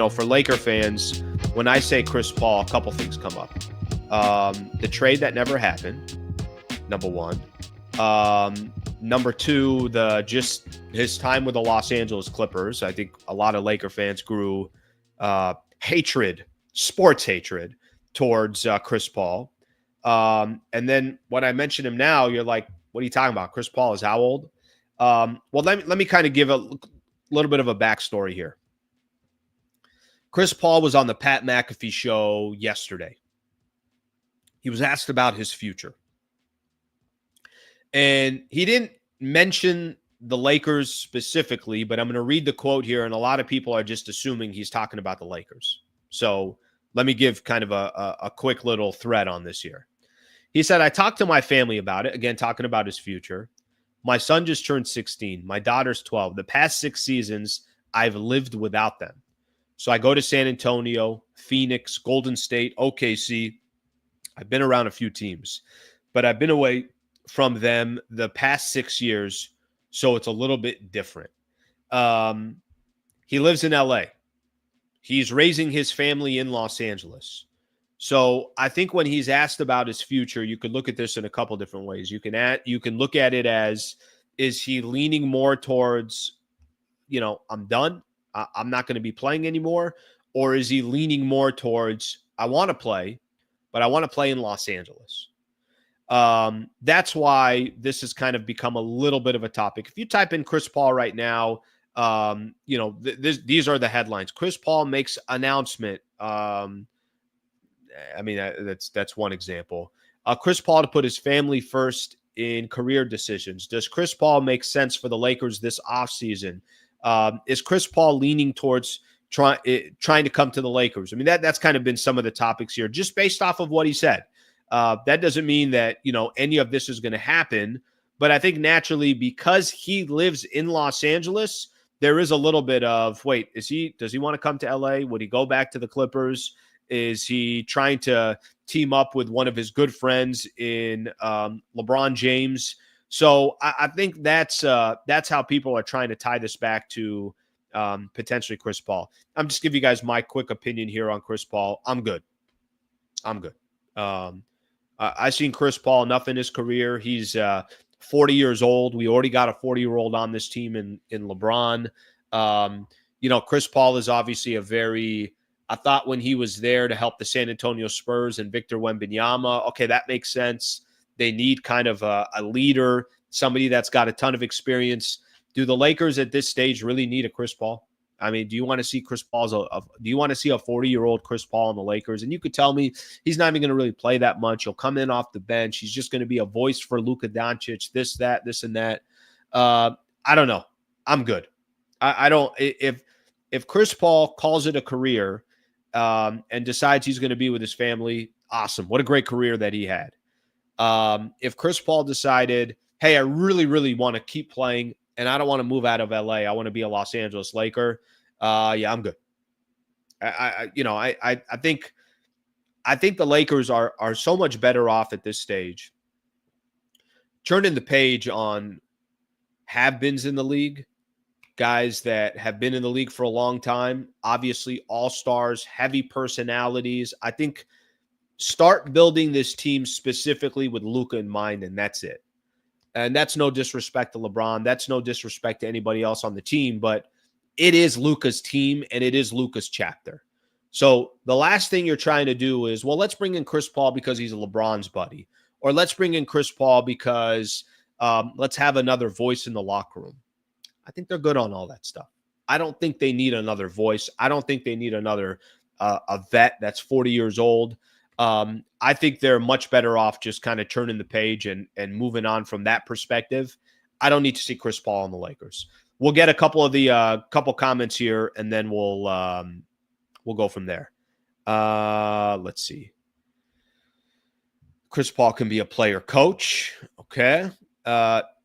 for Laker fans, when I say Chris Paul, a couple things come up. The trade that never happened, number one. Number two, just his time with the Los Angeles Clippers. I think a lot of Laker fans grew hatred, sports hatred towards Chris Paul. And then when I mention him now, you're like, what are you talking about? Chris Paul is how old? Well, let me kind of give a little bit of a backstory here. Chris Paul was on the Pat McAfee show yesterday. He was asked about his future. And he didn't mention the Lakers specifically, but I'm going to read the quote here, and a lot of people are just assuming he's talking about the Lakers. So let me give kind of a quick little thread on this here. He said, I talked to my family about it, again, talking about his future. My son just turned 16. My daughter's 12. The past 6 seasons, I've lived without them. So I go to San Antonio, Phoenix, Golden State, OKC. I've been around a few teams, but I've been away from them the past 6 years, so it's a little bit different. He lives in LA. He's raising his family in Los Angeles. So I think when he's asked about his future, you could look at this in a couple different ways. You can look at it as, is he leaning more towards, I'm done, I'm not going to be playing anymore? Or is he leaning more towards, I want to play, but I want to play in Los Angeles? That's why this has kind of become a little bit of a topic. If you type in Chris Paul right now, these are the headlines. Chris Paul makes announcement. That's one example. Chris Paul to put his family first in career decisions. Does Chris Paul make sense for the Lakers this offseason? Is Chris Paul leaning towards trying to come to the Lakers? I mean, that's kind of been some of the topics here, just based off of what he said. That doesn't mean that, any of this is going to happen. But I think naturally, because he lives in Los Angeles, there is a little bit of, wait, does he want to come to LA? Would he go back to the Clippers? Is he trying to team up with one of his good friends in LeBron James? So I think that's how people are trying to tie this back to potentially Chris Paul. I'm just giving you guys my quick opinion here on Chris Paul. I'm good. I've seen Chris Paul enough in his career. He's 40 years old. We already got a 40-year-old on this team in LeBron. Chris Paul is obviously I thought when he was there to help the San Antonio Spurs and Victor Wembanyama, okay, that makes sense. They need kind of a leader, somebody that's got a ton of experience. Do the Lakers at this stage really need a Chris Paul? I mean, do you want to see Chris Paul's do you want to see a 40-year-old Chris Paul in the Lakers? And you could tell me he's not even going to really play that much. He'll come in off the bench. He's just going to be a voice for Luka Doncic, this, and that. I don't know. I'm good. I don't. If Chris Paul calls it a career and decides he's going to be with his family, awesome. What a great career that he had. If Chris Paul decided, hey, I really, really want to keep playing, and I don't want to move out of LA. I want to be a Los Angeles Laker. Yeah, I'm good. I think the Lakers are so much better off at this stage. Turning the page on have-beens in the league, guys that have been in the league for a long time, obviously all-stars, heavy personalities. I think start building this team specifically with Luka in mind, and that's it. And that's no disrespect to LeBron. That's no disrespect to anybody else on the team, but it is Luka's team and it is Luka's chapter. So the last thing you're trying to do is, well, let's bring in Chris Paul because he's LeBron's buddy, or let's bring in Chris Paul because let's have another voice in the locker room. I think they're good on all that stuff. I don't think they need another voice. I don't think they need another a vet that's 40 years old. I think they're much better off just kind of turning the page and moving on from that perspective. I don't need to see Chris Paul on the Lakers. We'll get a couple of the couple comments here, and then we'll go from there. Let's see. Chris Paul can be a player coach. Okay.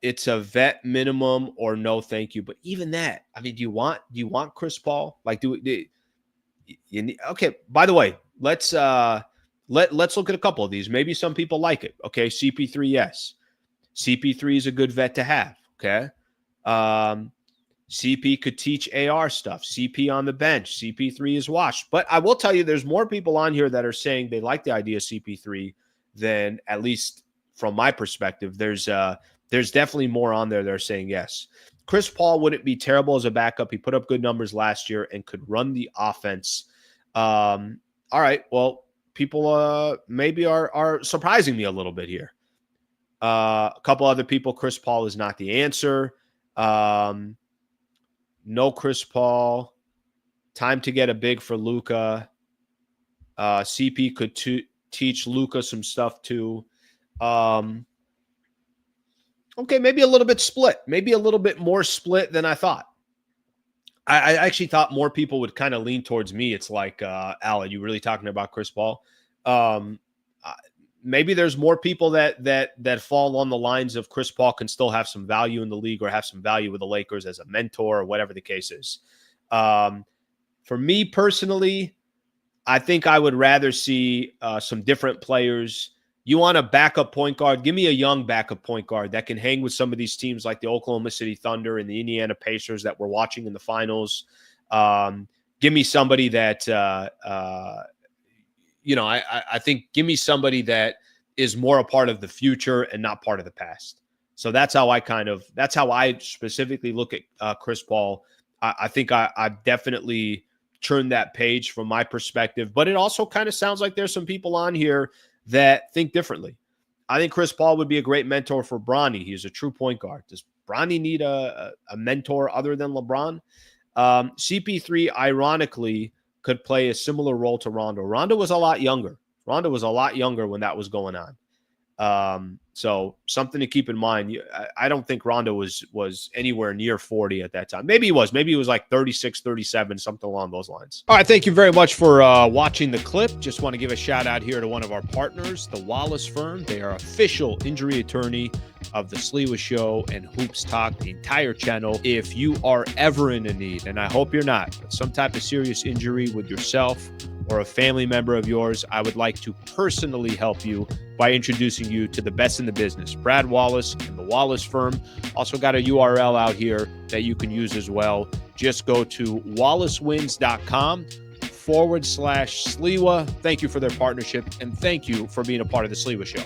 It's a vet minimum or no, thank you. But even that, I mean, do you want Chris Paul? Like, okay. By the way, let's look at a couple of these. Maybe some people like it. Okay. CP3. Yes. CP3 is a good vet to have. Okay. CP could teach AR stuff. CP on the bench. CP3 is washed. But I will tell you, there's more people on here that are saying they like the idea of CP3 than, at least from my perspective. There's definitely more on there that are saying yes. Chris Paul wouldn't be terrible as a backup. He put up good numbers last year and could run the offense. All right. Well, people maybe are surprising me a little bit here. A couple other people, Chris Paul is not the answer. No Chris Paul. Time to get a big for Luka. CP could teach Luka some stuff too. Okay, maybe a little bit split. Maybe a little bit more split than I thought. I actually thought more people would kind of lean towards me. It's like, Al, are you really talking about Chris Paul? Maybe there's more people that fall on the lines of Chris Paul can still have some value in the league or have some value with the Lakers as a mentor or whatever the case is. For me personally, I think I would rather see some different players. You want a backup point guard? Give me a young backup point guard that can hang with some of these teams like the Oklahoma City Thunder and the Indiana Pacers that we're watching in the finals. Give me somebody that I think give me somebody that is more a part of the future and not part of the past. So that's how I specifically look at Chris Paul. I think I've definitely turned that page from my perspective, but it also kind of sounds like there's some people on here that think differently. I think Chris Paul would be a great mentor for Bronny. He's a true point guard. Does Bronny need a mentor other than LeBron? CP3, ironically, could play a similar role to Rondo. Rondo was a lot younger. Rondo was a lot younger when that was going on. So something to keep in mind. I don't think Rondo was anywhere near 40 at that time. Maybe he was. Maybe he was like 36, 37, something along those lines. All right. Thank you very much for watching the clip. Just want to give a shout out here to one of our partners, the Wallace Firm. They are official injury attorney of the Sliwa Show and Hoops Talk, the entire channel. If you are ever in a need, and I hope you're not, but some type of serious injury with yourself or a family member of yours, I would like to personally help you by introducing you to the best in the business, Brad Wallace and the Wallace Firm. Also got a URL out here that you can use as well. Just go to wallacewins.com/Sliwa. Thank you for their partnership, and thank you for being a part of the Sliwa Show.